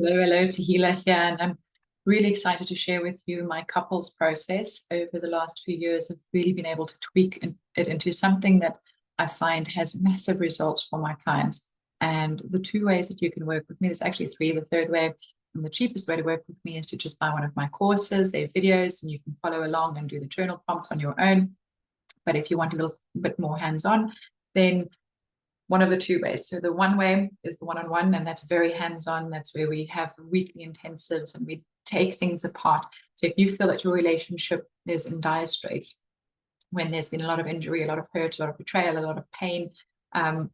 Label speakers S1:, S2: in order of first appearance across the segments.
S1: Hello, Tahila here, and I'm really excited to share with you my couples process. Over the last few years, I've really been able to tweak it into something that I find has massive results for my clients. And the two ways that you can work with me, there's actually three. The third way, and the cheapest way to work with me, is to just buy one of my courses. They're videos, and you can follow along and do the journal prompts on your own. But if you want a little bit more hands-on, then one of the two ways. So the one way is the one-on-one, and that's very hands-on. That's where we have weekly intensives and we take things apart. So if you feel that your relationship is in dire straits, when there's been a lot of injury, a lot of hurt, a lot of betrayal, a lot of pain,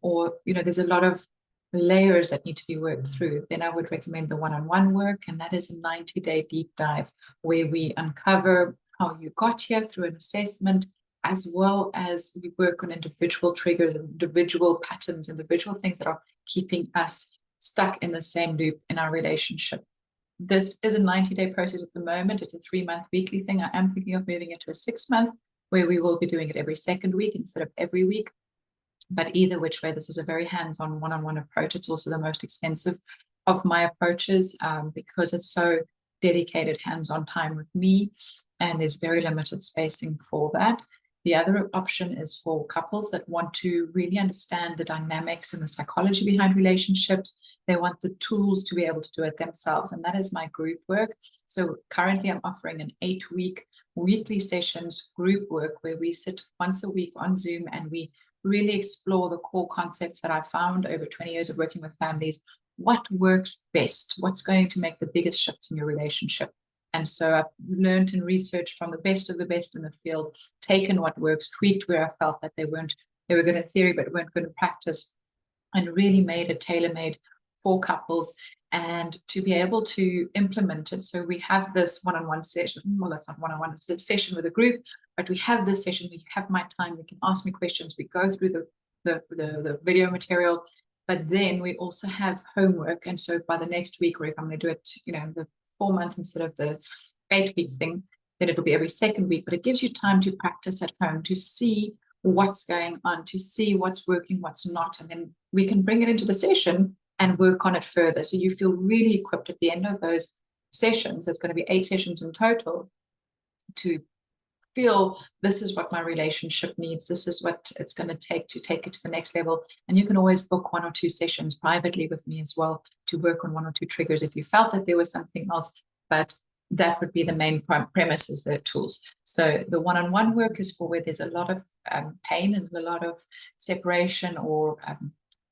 S1: or there's a lot of layers that need to be worked through, then I would recommend the one-on-one work, and that is a 90-day deep dive where we uncover how you got here through an assessment, as well as we work on individual triggers, individual patterns, individual things that are keeping us stuck in the same loop in our relationship. This is a 90-day process at the moment. It's a 3-month weekly thing. I am thinking of moving it to a 6-month, where we will be doing it every second week instead of every week. But either which way, this is a very hands-on one-on-one approach. It's also the most expensive of my approaches because it's so dedicated hands-on time with me, and there's very limited spacing for that. The other option is for couples that want to really understand the dynamics and the psychology behind relationships. They want the tools to be able to do it themselves, and that is my group work. So currently I'm offering an 8-week weekly sessions group work where we sit once a week on Zoom and we really explore the core concepts that I found over 20 years of working with families. What works best? What's going to make the biggest shifts in your relationship? And so I've learned and researched from the best of the best in the field, taken what works, tweaked where I felt that they were good in theory, but weren't good in practice, and really made it tailor-made for couples and to be able to implement it. So we have this one-on-one session. Well, that's not one-on-one, it's a session with a group, but we have this session where you have my time, you can ask me questions, we go through the video material, but then we also have homework. And so by the next week, or if I'm going to do it, the 4 months instead of the 8-week thing, then it'll be every second week. But it gives you time to practice at home, to see what's going on, to see what's working, what's not. And then we can bring it into the session and work on it further. So you feel really equipped at the end of those sessions. There's going to be 8 sessions in total, to feel this is what my relationship needs. This is what it's going to take it to the next level. And you can always book 1 or 2 sessions privately with me as well to work on 1 or 2 triggers if you felt that there was something else. But that would be the main premise, is the tools. So the one-on-one work is for where there's a lot of pain and a lot of separation or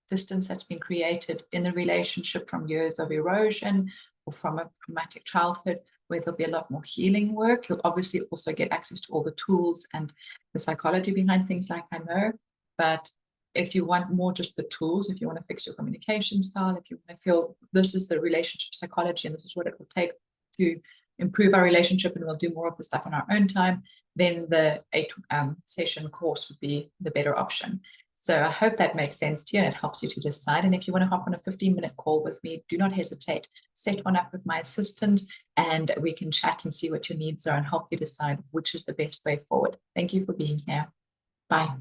S1: distance that's been created in the relationship from years of erosion or from a traumatic childhood, where there'll be a lot more healing work. You'll obviously also get access to all the tools and the psychology behind things, like I know. But if you want more just the tools, if you want to fix your communication style, if you want to feel this is the relationship psychology and this is what it will take to improve our relationship, and we'll do more of the stuff on our own time, then the 8-session course would be the better option. So I hope that makes sense to you and it helps you to decide. And if you want to hop on a 15-minute call with me, do not hesitate. Set one up with my assistant and we can chat and see what your needs are and help you decide which is the best way forward. Thank you for being here. Bye.